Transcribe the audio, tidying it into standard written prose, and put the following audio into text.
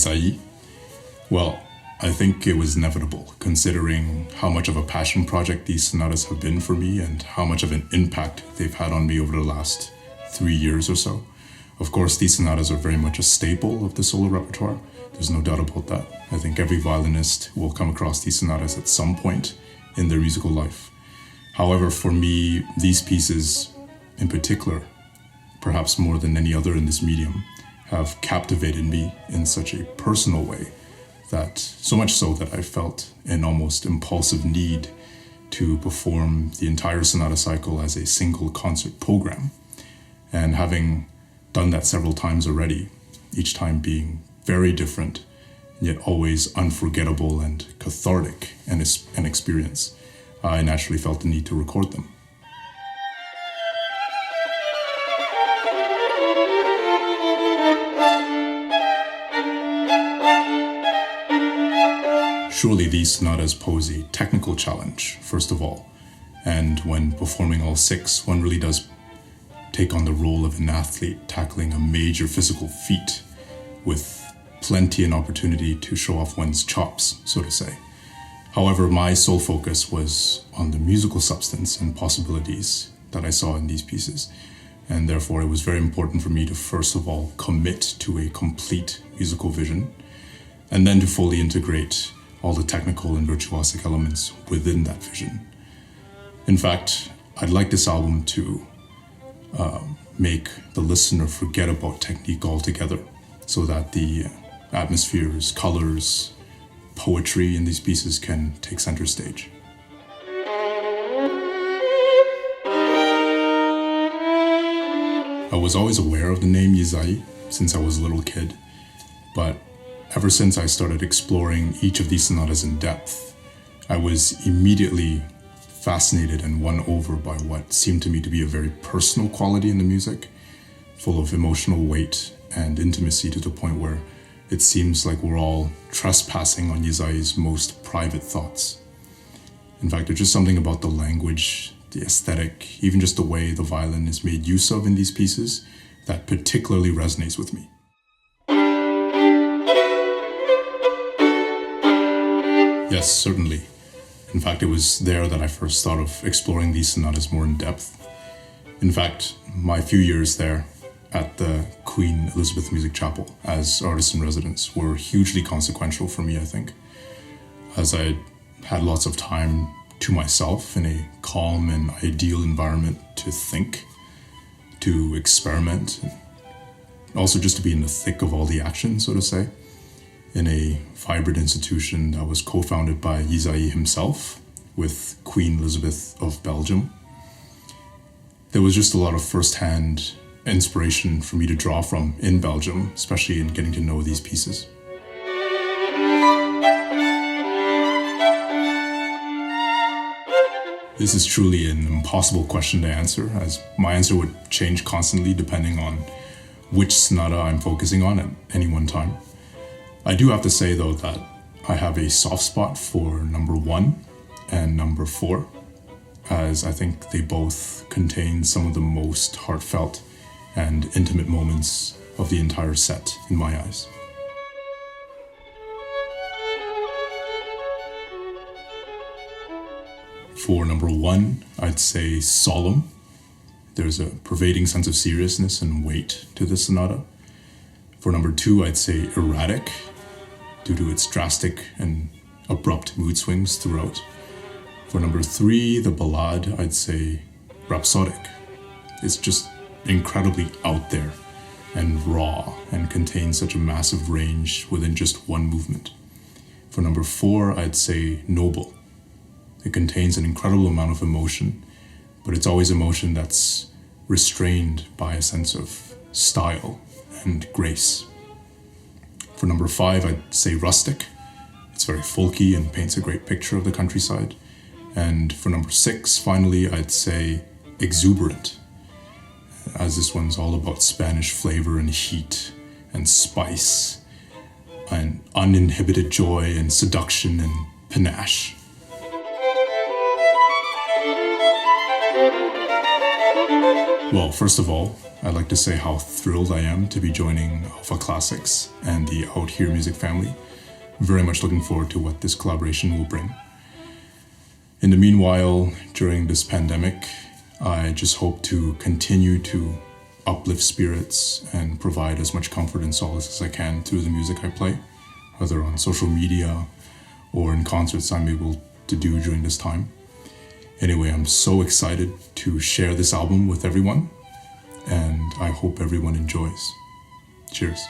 Ysaÿe? Well, I think it was inevitable, considering how much of a passion project these sonatas have been for me and how much of an impact they've had on me over the last 3 years or so. Of course, these sonatas are very much a staple of the solo repertoire. There's no doubt about that. I think every violinist will come across these sonatas at some point in their musical life. However, for me, these pieces in particular, perhaps more than any other in this medium, have captivated me in such a personal way that so much so that I felt an almost impulsive need to perform the entire sonata cycle as a single concert program. And having done that several times already, each time being very different, yet always unforgettable and cathartic an experience, I naturally felt the need to record them. Surely these sonatas pose a technical challenge, first of all, and when performing all 6, one really does take on the role of an athlete tackling a major physical feat with plenty an opportunity to show off one's chops, so to say. However, my sole focus was on the musical substance and possibilities that I saw in these pieces, and therefore it was very important for me to first of all commit to a complete musical vision, and then to fully integrate all the technical and virtuosic elements within that vision. In fact, I'd like this album to make the listener forget about technique altogether, so that the atmospheres, colors, poetry in these pieces can take center stage. I was always aware of the name Ysaÿe since I was a little kid, but ever since I started exploring each of these sonatas in depth, I was immediately fascinated and won over by what seemed to me to be a very personal quality in the music, full of emotional weight and intimacy to the point where it seems like we're all trespassing on Ysaÿe's most private thoughts. In fact, there's just something about the language, the aesthetic, even just the way the violin is made use of in these pieces that particularly resonates with me. Yes, certainly. In fact, it was there that I first thought of exploring these sonatas more in depth. In fact, my few years there at the Queen Elizabeth Music Chapel as artist in residence were hugely consequential for me, I think, as I had lots of time to myself in a calm and ideal environment to think, to experiment, and also just to be in the thick of all the action, so to say, in a vibrant institution that was co-founded by Ysaÿe himself with Queen Elizabeth of Belgium. There was just a lot of first-hand inspiration for me to draw from in Belgium, especially in getting to know these pieces. This is truly an impossible question to answer, as my answer would change constantly depending on which sonata I'm focusing on at any one time. I do have to say, though, that I have a soft spot for number 1 and number 4, as I think they both contain some of the most heartfelt and intimate moments of the entire set in my eyes. For number 1, I'd say solemn. There's a pervading sense of seriousness and weight to this sonata. For number 2, I'd say erratic, due to its drastic and abrupt mood swings throughout. For number 3, the ballade, I'd say rhapsodic. It's just incredibly out there and raw and contains such a massive range within just one movement. For number 4, I'd say noble. It contains an incredible amount of emotion, but it's always emotion that's restrained by a sense of style and grace. For number 5, I'd say rustic. It's very folky and paints a great picture of the countryside. And for number 6, finally, I'd say exuberant, as this one's all about Spanish flavor and heat and spice and uninhibited joy and seduction and panache. Well, first of all, I'd like to say how thrilled I am to be joining Alpha Classics and the Outhere music family. Very much looking forward to what this collaboration will bring. In the meanwhile, during this pandemic, I just hope to continue to uplift spirits and provide as much comfort and solace as I can through the music I play, whether on social media or in concerts I'm able to do during this time. Anyway, I'm so excited to share this album with everyone, and I hope everyone enjoys. Cheers.